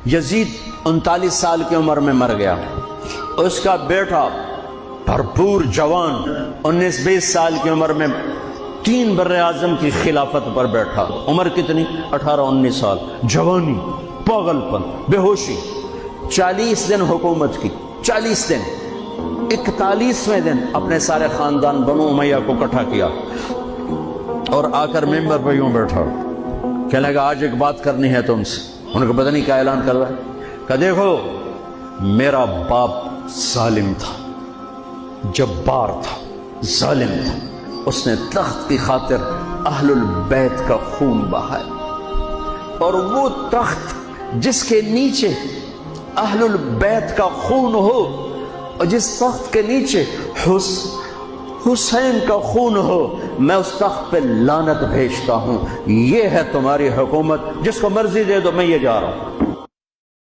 یزید 39 سال کی عمر میں مر گیا، اس کا بیٹا بھرپور جوان 19-20 سال کی عمر میں 3 بر اعظم کی خلافت پر بیٹھا۔ عمر کتنی؟ 18-19 سال، جوانی، پاگل پن، بے ہوشی۔ 40 دن حکومت کی، 40 دن۔ 41ویں دن اپنے سارے خاندان بنو امیہ کو اکٹھا کیا اور آ کر ممبر پہ یوں بیٹھا، کہنے لگا آج ایک بات کرنی ہے تم سے۔ انہوں نے پتہ نہیں کیا اعلان کر رہا ہے، کہ دیکھو میرا باپ ظالم تھا، جبار تھا، ظالم تھا، اس نے تخت کی خاطر اہل البیت کا خون بہایا، اور وہ تخت جس کے نیچے اہل البیت کا خون ہو اور جس تخت کے نیچے حسین کا خون ہو، میں اس تخت پہ لعنت بھیجتا ہوں۔ یہ ہے تمہاری حکومت، جس کو مرضی دے دو، میں یہ جا رہا ہوں۔